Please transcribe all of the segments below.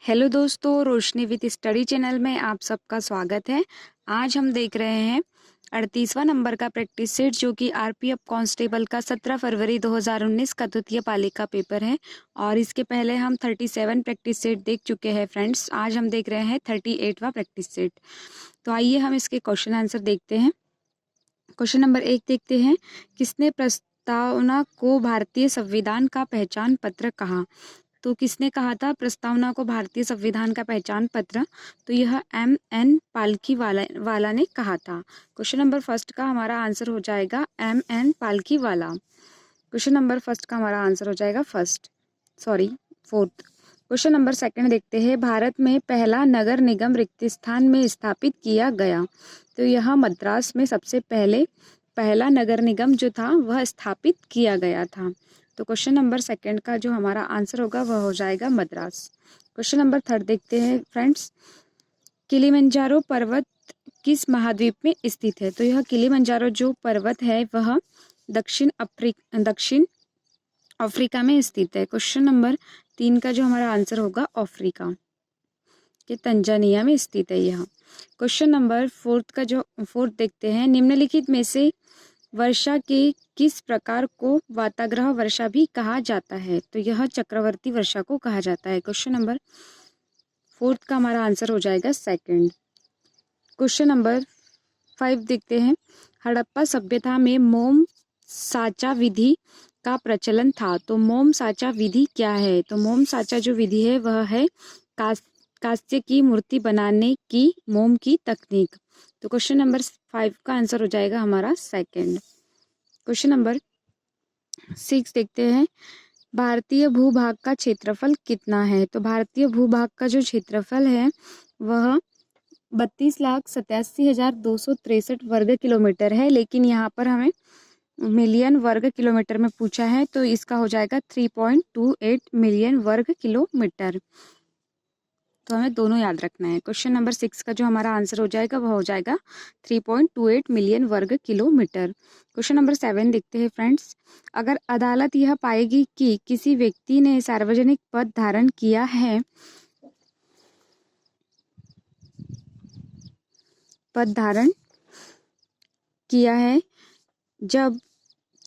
Hello दोस्तों, रोशनी with study channel में आप सबका स्वागत है। आज हम देख रहे हैं 38वां नंबर का प्रैक्टिस सेट जो कि आरपीएफ कांस्टेबल का 17 फरवरी 2019 का द्वितीय पाली का पेपर है। और इसके पहले हम 37 प्रैक्टिस सेट देख चुके हैं फ्रेंड्स। आज हम देख रहे हैं 38वां प्रैक्टिस सेट। तो आइए हम इसके क्वेश्चन आंसर देखते हैं। क्वेश्चन नंबर 1 देखते हैं। किसने प्रस्तावना को भारतीय संविधान का पहचान पत्र कहा? तो किसने कहा था प्रस्तावना को भारतीय संविधान का पहचान पत्र? तो यह M.N. पालकी वाला ने कहा था। क्वेश्चन नंबर फर्स्ट का हमारा आंसर हो जाएगा M.N. पालकी वाला। क्वेश्चन नंबर फर्स्ट का हमारा आंसर हो जाएगा फोर्थ। क्वेश्चन नंबर सेकंड देखते हैं। भारत में पहला नगर निगम रिक्त स्थान में स्थापित किया गया। तो यह मद्रास में सबसे पहला नगर निगम जो था वह स्थापित किया गया था। तो क्वेश्चन नंबर सेकंड का जो हमारा आंसर होगा वह हो जाएगा मद्रास। क्वेश्चन नंबर थर्ड देखते हैं फ्रेंड्स। किलिमंजारो पर्वत किस महाद्वीप में स्थित है? तो यह किलिमंजारो जो पर्वत है वह दक्षिण अफ्रीका में स्थित है। क्वेश्चन नंबर 3 का जो हमारा आंसर होगा अफ्रीका के तंजानिया में स्थित है यह। क्वेश्चन नंबर फोर्थ देखते हैं। निम्नलिखित में से वर्षा के किस प्रकार को वाताग्रह वर्षा भी कहा जाता है? तो यह चक्रवर्ती वर्षा को कहा जाता है। क्वेश्चन नंबर फोर्थ का हमारा आंसर हो जाएगा सेकंड। क्वेश्चन नंबर 5 देखते हैं। हड़प्पा सभ्यता में मोम साचा विधि का प्रचलन था। तो मोम साचा विधि क्या है? तो मोम साचा जो विधि है वह है कांस्य की मूर्ति बनाने की मोम की तकनीक। तो क्वेश्चन नंबर 5 का आंसर हो जाएगा हमारा सेकंड। क्वेश्चन नंबर 6 देखते हैं। भारतीय भूभाग का क्षेत्रफल कितना है? तो भारतीय भूभाग का जो क्षेत्रफल है वह 32,87,263 वर्ग किलोमीटर है। लेकिन यहाँ पर हमें मिलियन वर्ग किलोमीटर में पूछा है, तो इसका हो जाएगा 3.28 मिलियन वर्ग किलोमीटर। तो हमें दोनों याद रखना है। क्वेश्चन नंबर 6 का जो हमारा आंसर हो जाएगा वह हो जाएगा 3.28 मिलियन वर्ग किलोमीटर। क्वेश्चन नंबर 7 देखते हैं फ्रेंड्स। अगर अदालत यह पाएगी कि किसी व्यक्ति ने सार्वजनिक पद धारण किया है जब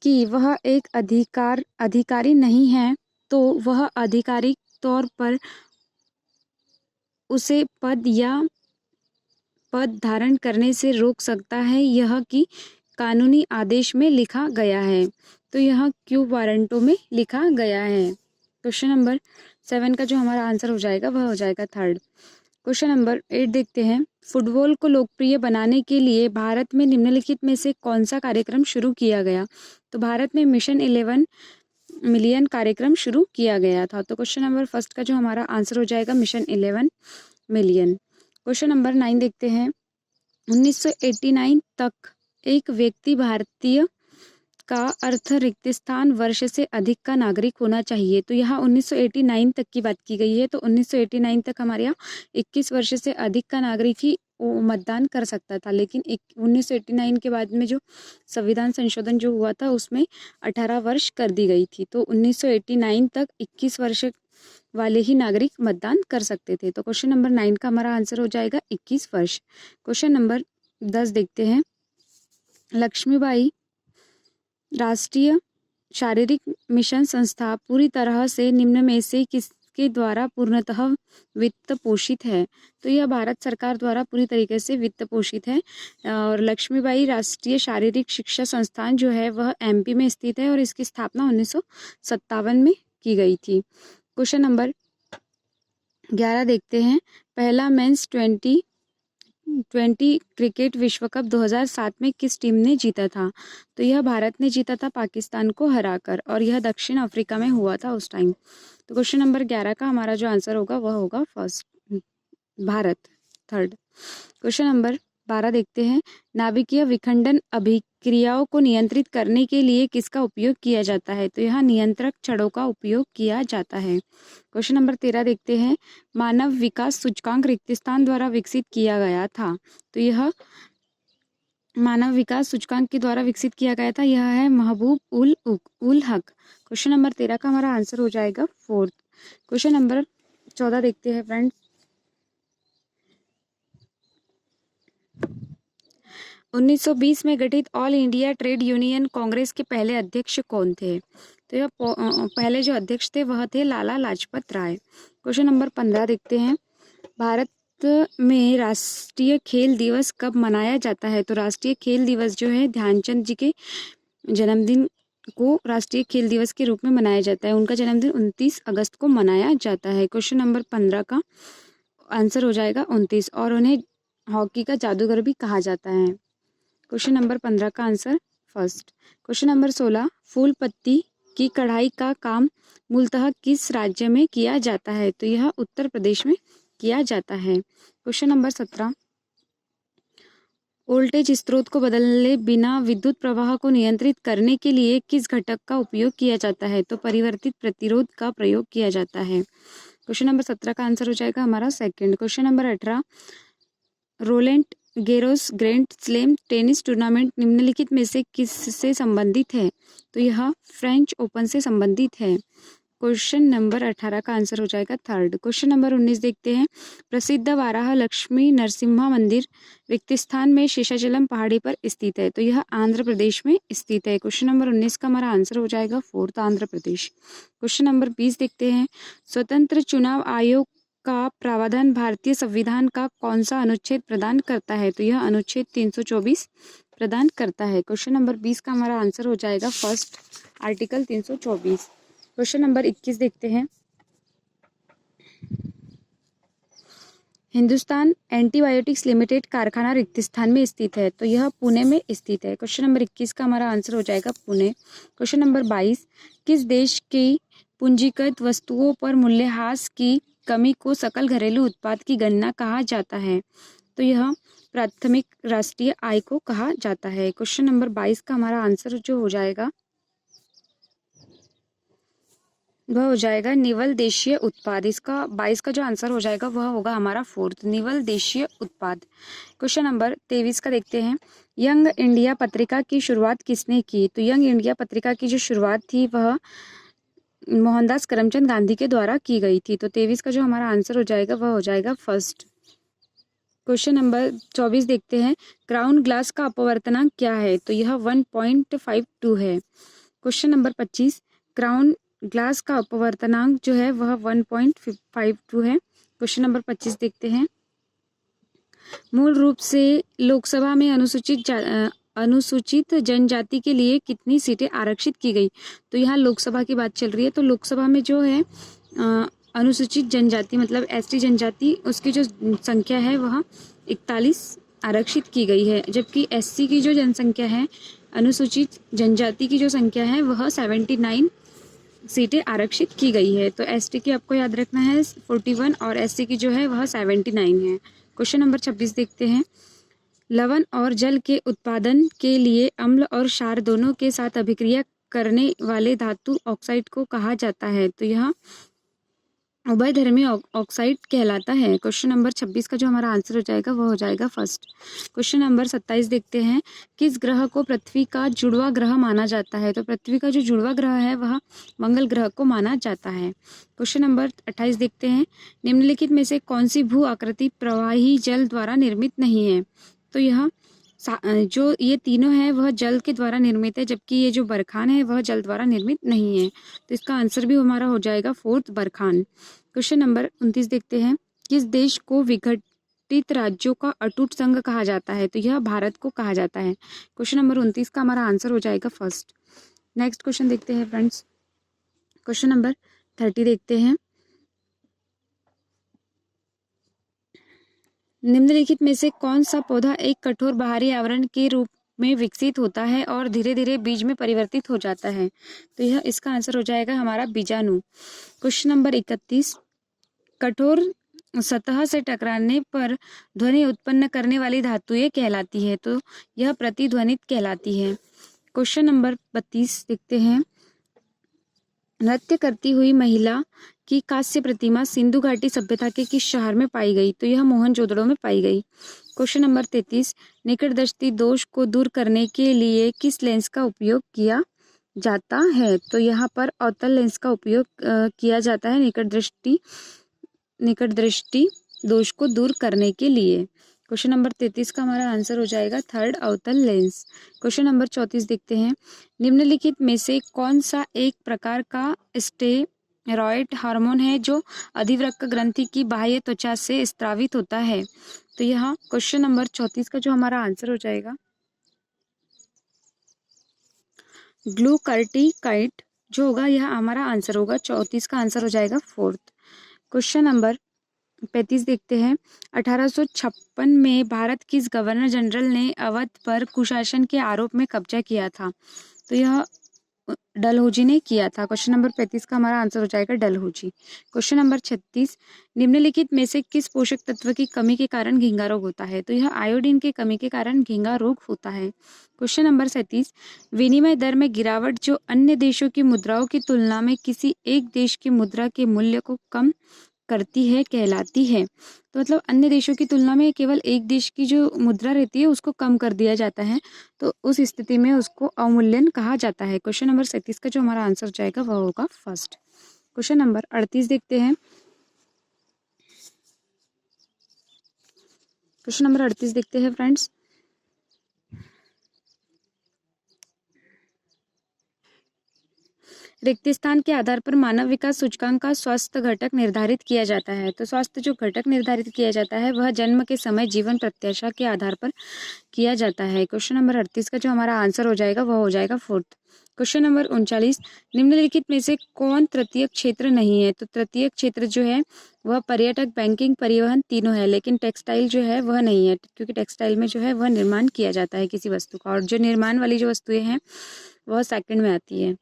कि वह एक अधिकारी नहीं है, तो वह आधिकारिक तौर पर उसे पद धारण करने से रोक सकता है, यह कि कानूनी आदेश में लिखा गया है। तो यह क्यों वारंटों में लिखा गया है। क्वेश्चन नंबर 7 का जो हमारा आंसर हो जाएगा वह हो जाएगा थर्ड। क्वेश्चन नंबर 8 देखते हैं। फुटबॉल को लोकप्रिय बनाने के लिए भारत में निम्नलिखित में से कौन सा कार्यक्रम शुरू किया गया? तो भारत में मिशन 11 मिलियन कार्यक्रम शुरू किया गया था। तो क्वेश्चन नंबर फर्स्ट का जो हमारा आंसर हो जाएगा मिशन 11 मिलियन। क्वेश्चन नंबर 9 देखते हैं। 1989 तक एक व्यक्ति भारतीय का अर्थ रिक्त स्थान वर्ष से अधिक का नागरिक होना चाहिए। तो यहाँ 1989 तक की बात की गई है। तो 1989 तक हमारे यहाँ 21 वर्ष से अधिक का नागरिक ही मतदान कर सकता था। लेकिन 1989 के बाद में जो संविधान संशोधन जो हुआ था उसमें 18 वर्ष कर दी गई थी। तो 1989 तक 21 वर्ष वाले ही नागरिक मतदान कर सकते थे। तो क्वेश्चन नंबर 9 का हमारा आंसर हो जाएगा 21 वर्ष। क्वेश्चन नंबर 10 देखते हैं। लक्ष्मीबाई राष्ट्रीय शारीरिक मिशन संस्था पूरी तरह से निम्न में से किसके द्वारा पूर्णतः वित्त पोषित है? तो यह भारत सरकार द्वारा पूरी तरीके से वित्त पोषित है। और लक्ष्मीबाई राष्ट्रीय शारीरिक शिक्षा संस्थान जो है वह MP में स्थित है और इसकी स्थापना 1957 में की गई थी। क्वेश्चन नंबर 11 देखते हैं। पहला मेंस 20 क्रिकेट विश्व कप 2007 में किस टीम ने जीता था? तो यह भारत ने जीता था पाकिस्तान को हराकर, और यह दक्षिण अफ्रीका में हुआ था उस टाइम। तो क्वेश्चन नंबर 11 का हमारा जो आंसर होगा वह होगा first, Bharat third. Question number 12 देखते हैं। नाभिकीय विखंडन अभिक्रियाओं को नियंत्रित करने के लिए किसका उपयोग किया जाता है? तो यहाँ नियंत्रक छड़ों का उपयोग किया जाता है। क्वेश्चन नंबर 13 देखते हैं। मानव विकास सूचकांक रिक्त स्थान द्वारा विकसित किया गया था। तो यह मानव विकास सूचकांक के द्वारा विकसित किया गया था, यह है महबूब उल हक। क्वेश्चन नंबर 13 का हमारा आंसर हो जाएगा फोर्थ। क्वेश्चन नंबर 14 देखते हैं फ्रेंड्स। 1920 में गठित all India trade union Congress के पहले अध्यक्ष कौन थे? तो यह पहले जो अध्यक्ष थे वह थे लाला लाजपत राय। क्वेश्चन नंबर 15 देखते हैं। भारत में राष्ट्रीय खेल दिवस कब मनाया जाता है? तो राष्ट्रीय खेल दिवस जो है ध्यानचंद जी के जन्मदिन को राष्ट्रीय खेल दिवस के रूप में मनाया जाता है। उनका जन्मदिन 29 अगस्त को मनाया जाता है। क्वेश्चन नंबर 15 का आंसर हो जाएगा 29, और उन्हें हॉकी का जादूगर भी कहा जाता है। क्वेश्चन नंबर 15 का आंसर फर्स्ट। क्वेश्चन नंबर 16, फूल पत्ती की कढ़ाई का काम मूलतः किस राज्य में किया जाता है? तो यह उत्तर प्रदेश में किया जाता है। क्वेश्चन नंबर 17, वोल्टेज स्रोत को बदले बिना विद्युत प्रवाह को नियंत्रित करने के लिए किस घटक का उपयोग किया जाता है? तो परिवर्तित प्रतिरोध का प्रयोग किया जाता है। क्वेश्चन नंबर 17 का आंसर हो जाएगा हमारा second. Question number 18, Rowland Garros grand slam tennis tournament निम्नलिखित में से किससे संबंधित है? तो यह फ्रेंच ओपन से संबंधित है। क्वेश्चन नंबर 18 का आंसर हो जाएगा थर्ड। क्वेश्चन नंबर 19 देखते हैं। प्रसिद्ध वाराह लक्ष्मी नरसिम्हा मंदिर रिक्तिस्थान में शेषाचलम पहाड़ी पर स्थित है। तो यह आंध्र प्रदेश में स्थित है। क्वेश्चन नंबर 19 का हमारा आंसर हो जाएगा fourth, Andhra Pradesh. Question number 20 देखते हैं। स्वतंत्र चुनाव आयोग का प्रावधान भारतीय संविधान का कौन सा अनुच्छेद प्रदान करता है? तो यह अनुच्छेद 324 प्रदान करता है। क्वेश्चन नंबर 20 का हमारा आंसर हो जाएगा फर्स्ट, आर्टिकल 324। क्वेश्चन नंबर 21 देखते हैं। हिंदुस्तान एंटीबायोटिक्स लिमिटेड कारखाना रिक्तिस्थान में स्थित है। तो यह पुणे में स्थित है। क्वेश्चन नंबर 21 का हमारा आंसर हो जाएगा पुणे। क्वेश्चन नंबर 22, किस देश की पूंजीगत वस्तुओं पर मूल्यह्रास की कमी को सकल घरेलू उत्पाद की गणना कहा जाता है? तो यह प्राथमिक राष्ट्रीय आय को कहा जाता है। क्वेश्चन नंबर 22 का हमारा आंसर जो हो जाएगा वह हो जाएगा निवल देशीय उत्पाद। इसका 22 का जो आंसर हो जाएगा वह होगा हमारा फोर्थ, निवल देशीय उत्पाद। क्वेश्चन नंबर 23 का देखते हैं। यंग इंडिया पत्रिका की शुरुआत किसने की? तो यंग इंडिया पत्रिका की जो शुरुआत थी वह मोहनदास करमचंद गांधी के द्वारा की गई थी। तो 23 का जो हमारा आंसर हो जाएगा वह हो जाएगा फर्स्ट। क्वेश्चन नंबर 24 देखते हैं। क्राउन ग्लास का अपवर्तनांक क्या है? तो यह 1.52 है। क्वेश्चन नंबर 25, क्राउन ग्लास का अपवर्तनांक जो है वह 1.52 है। क्वेश्चन नंबर 25 देखते हैं। मूल रूप से लोकसभा में अनुसूचित जनजाति के लिए कितनी सीटें आरक्षित की गई? तो यहाँ लोकसभा की बात चल रही है। तो लोकसभा में जो है अनुसूचित जनजाति मतलब एसटी जनजाति, उसकी जो संख्या है वह 41 आरक्षित की गई है, जबकि एससी की जो जनसंख्या है, अनुसूचित जनजाति की जो संख्या है वह 79 सीटें आरक्षित की गई है। तो एसटी की आपको याद रखना है 41 और एससी की जो है वह 79 है। क्वेश्चन नंबर 26 देखते हैं। लवण और जल के उत्पादन के लिए अम्ल और क्षार दोनों के साथ अभिक्रिया करने वाले धातु ऑक्साइड को कहा जाता है? तो यह उभयधर्मी ऑक्साइड कहलाता है। क्वेश्चन नंबर 26 का जो हमारा आंसर हो जाएगा वह हो जाएगा फर्स्ट। क्वेश्चन नंबर 27 देखते हैं। किस ग्रह को पृथ्वी का जुड़वा ग्रह माना जाता है? तो पृथ्वी का जो जुड़वा ग्रह है वह मंगल ग्रह को माना जाता है। क्वेश्चन नंबर 28 देखते हैं। निम्नलिखित में से कौन सी भू आकृति प्रवाही जल द्वारा निर्मित नहीं है? तो यह जो ये तीनों है वह जल के द्वारा निर्मित है, जबकि ये जो बरखान है वह जल द्वारा निर्मित नहीं है। तो इसका आंसर भी हमारा हो जाएगा फोर्थ, बरखान। क्वेश्चन नंबर 29 देखते हैं। किस देश को विघटित राज्यों का अटूट संघ कहा जाता है? तो यह भारत को कहा जाता है। क्वेश्चन नंबर 29 का हमारा आंसर हो जाएगा फर्स्ट। नेक्स्ट क्वेश्चन देखते हैं फ्रेंड्स। क्वेश्चन नंबर 30 देखते हैं। निम्नलिखित में से कौन सा पौधा एक कठोर बाहरी आवरण के रूप में विकसित होता है और धीरे धीरे बीज में परिवर्तित हो जाता है? तो यह इसका आंसर हो जाएगा हमारा बीजाणु। क्वेश्चन नंबर 31, कठोर सतह से टकराने पर ध्वनि उत्पन्न करने वाली धातु कहलाती है? तो यह प्रतिध्वनित कहलाती है। क्वेश्चन नंबर 32 देखते हैं। नृत्य करती हुई महिला की कांस्य प्रतिमा सिंधु घाटी सभ्यता के किस शहर में पाई गई? तो यह मोहनजोदड़ो में पाई गई। क्वेश्चन नंबर 33, निकट दृष्टि दोष को दूर करने के लिए किस लेंस का उपयोग किया जाता है? तो यहाँ पर अवतल लेंस का उपयोग किया जाता है निकट दृष्टि निकट दृष्टि दोष को दूर करने के लिए। क्वेश्चन नंबर 33 का हमारा आंसर हो जाएगा थर्ड अवतल लेंस। क्वेश्चन नंबर 34 देखते हैं, निम्नलिखित में से कौन सा एक प्रकार का स्टेरॉयड हार्मोन है जो अधिवृक्क ग्रंथि की बाह्य त्वचा से स्त्रावित होता है। तो यहाँ क्वेश्चन नंबर 34 का जो हमारा आंसर हो जाएगा ग्लूकार्टिकाइड जो होगा, यह हमारा आंसर होगा। 34 का आंसर हो जाएगा फोर्थ। क्वेश्चन नंबर 35 देखते हैं, 1856 में भारत किस गवर्नर जनरल ने अवध पर कुशासन के आरोप में कब्जा किया था। तो यह डलहौजी ने किया था। क्वेश्चन नंबर 35 का हमारा आंसर हो जाएगा डलहौजी। क्वेश्चन नंबर 36, निम्नलिखित में से किस पोषक तत्व की कमी के कारण घींगा रोग होता है। तो यह आयोडीन की कमी के कारण घींगा रोग होता है। क्वेश्चन नंबर 37, विनिमय दर में गिरावट जो अन्य देशों की मुद्राओं की तुलना में किसी एक देश की मुद्रा के मूल्य को कम करती है कहलाती है। तो मतलब अन्य देशों की तुलना में केवल एक देश की जो मुद्रा रहती है उसको कम कर दिया जाता है, तो उस स्थिति में उसको अवमूल्यन कहा जाता है। क्वेश्चन नंबर 37 का जो हमारा आंसर जाएगा वह होगा फर्स्ट। क्वेश्चन नंबर 38 देखते हैं, क्वेश्चन नंबर 38 देखते हैं फ्रेंड्स, रिक्त स्थान के आधार पर मानव विकास सूचकांक का स्वास्थ्य घटक निर्धारित किया जाता है। तो स्वास्थ्य जो घटक निर्धारित किया जाता है वह जन्म के समय जीवन प्रत्याशा के आधार पर किया जाता है। क्वेश्चन नंबर 38 का जो हमारा आंसर हो जाएगा वह हो जाएगा फोर्थ। क्वेश्चन नंबर 39, निम्नलिखित में से कौन तृतीय क्षेत्र नहीं है। तो तृतीय क्षेत्र जो है वह पर्यटक, बैंकिंग, परिवहन तीनों है, लेकिन टेक्सटाइल जो है वह नहीं है, क्योंकि टेक्सटाइल में जो है वह निर्माण किया जाता है किसी वस्तु का, और जो निर्माण वाली जो वस्तुएं हैं वह सेकंड में आती है।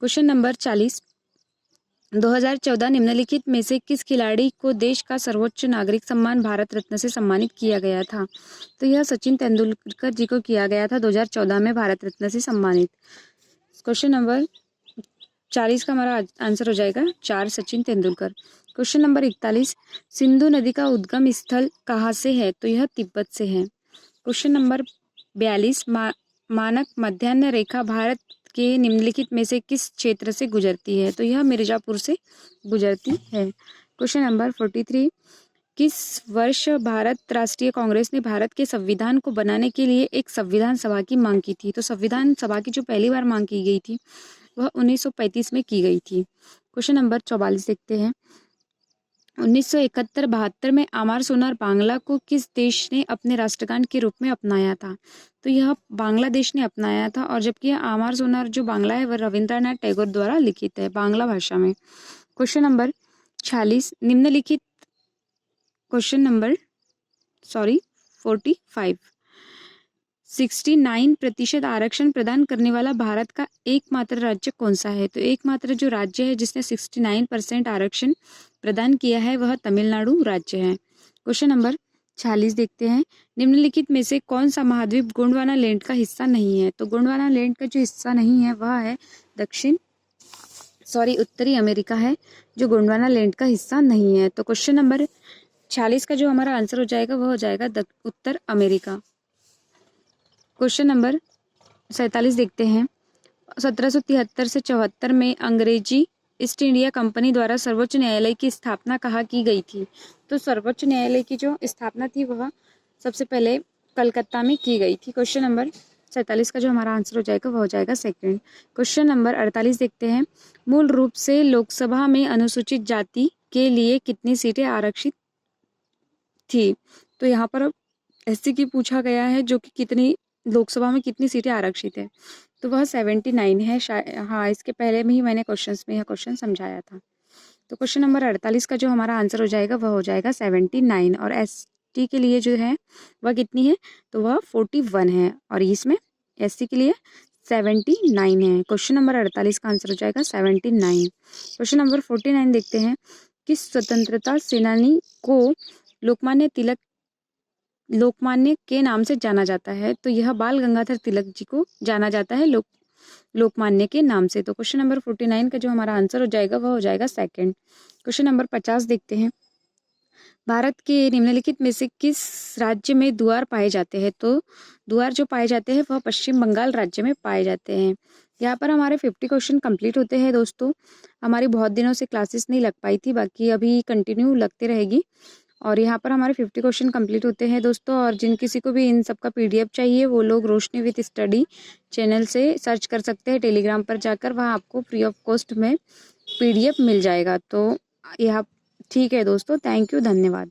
क्वेश्चन नंबर 40, 2014 निम्नलिखित में से किस खिलाड़ी को देश का सर्वोच्च नागरिक सम्मान भारत रत्न से सम्मानित किया गया था। तो यह सचिन तेंदुलकर जी को किया गया था 2014 में भारत रत्न से सम्मानित। क्वेश्चन नंबर 40 का हमारा आंसर हो जाएगा 4 सचिन तेंदुलकर। क्वेश्चन नंबर 41, सिंधु नदी का उद्गम स्थल कहाँ से है। तो यह तिब्बत से है। क्वेश्चन नंबर 42, मानक मध्याह्न रेखा भारत के निम्नलिखित में से किस क्षेत्र से गुजरती है। तो यह मिर्जापुर से गुजरती है। क्वेश्चन नंबर 43, किस वर्ष भारत राष्ट्रीय कांग्रेस ने भारत के संविधान को बनाने के लिए एक संविधान सभा की मांग की थी। तो संविधान सभा की जो पहली बार मांग की गई थी वह 1935 में की गई थी। क्वेश्चन नंबर 44 देखते हैं, 1971-72 में आमार सोनार बांग्ला को किस देश ने अपने राष्ट्रगान के रूप में अपनाया था। तो यह बांग्लादेश ने अपनाया था, और जबकि आमार सोनार जो बांग्ला है वह रविंद्रनाथ टैगोर द्वारा लिखित है बांग्ला भाषा में। क्वेश्चन नंबर 46, निम्नलिखित क्वेश्चन नंबर 45, 69% आरक्षण प्रदान करने वाला भारत का एकमात्र राज्य कौन सा है। तो एकमात्र जो राज्य है जिसने 69% आरक्षण प्रदान किया है वह तमिलनाडु राज्य है। क्वेश्चन नंबर 46 देखते हैं, निम्नलिखित में से कौन सा महाद्वीप गोंडवाना लैंड का हिस्सा नहीं है। तो गोंडवाना लैंड का जो हिस्सा नहीं है वह है उत्तरी अमेरिका है जो गोंडवाना लैंड का हिस्सा नहीं है। तो क्वेश्चन नंबर 46 का जो हमारा आंसर हो जाएगा वह हो जाएगा उत्तर अमेरिका। क्वेश्चन नंबर 47 देखते हैं, 1773 से 74 में अंग्रेजी ईस्ट इंडिया कंपनी द्वारा सर्वोच्च न्यायालय की स्थापना कहाँ की गई थी। तो सर्वोच्च न्यायालय की जो स्थापना थी वह सबसे पहले कलकत्ता में की गई थी। क्वेश्चन नंबर 47 का जो हमारा आंसर हो जाएगा वह हो जाएगा सेकंड। क्वेश्चन नंबर 48 देखते हैं, मूल रूप से लोकसभा में अनुसूचित जाति के लिए कितनी सीटें आरक्षित थी। तो यहाँ पर अब एससी की पूछा गया है जो कि कितनी लोकसभा में कितनी सीटें आरक्षित है। तो वह 79 है। हाँ, इसके पहले में ही मैंने क्वेश्चंस में यह क्वेश्चन समझाया था। तो क्वेश्चन नंबर 48 का जो हमारा आंसर हो जाएगा वह हो जाएगा 79, और एसटी के लिए जो है वह कितनी है। तो वह 41 है, और इसमें एससी के लिए 79 है। क्वेश्चन नंबर 48 का आंसर हो जाएगा 79। क्वेश्चन नंबर 49 देखते हैं, किस स्वतंत्रता सेनानी को लोकमान्य के नाम से जाना जाता है। तो यह बाल गंगाधर तिलक जी को जाना जाता है लोकमान्य के नाम से। तो क्वेश्चन नंबर 49 का जो हमारा आंसर हो जाएगा वह हो जाएगा सेकंड। क्वेश्चन नंबर 50 देखते हैं, भारत के निम्नलिखित में से किस राज्य में दुआर पाए जाते हैं। तो दुआर जो पाए जाते हैं वह पश्चिम बंगाल राज्य में पाए जाते हैं। यहाँ पर हमारे 50 क्वेश्चन कंप्लीट होते हैं दोस्तों। हमारी बहुत दिनों से क्लासेस नहीं लग पाई थी, बाकी अभी कंटिन्यू लगती रहेगी। और यहाँ पर हमारे 50 क्वेश्चन कंप्लीट होते हैं दोस्तों। और जिन किसी को भी इन सब का PDF चाहिए वो लोग रोशनी विद स्टडी चैनल से सर्च कर सकते हैं, टेलीग्राम पर जाकर वहाँ आपको फ्री ऑफ कॉस्ट में PDF मिल जाएगा। तो यह ठीक है दोस्तों, थैंक यू, धन्यवाद।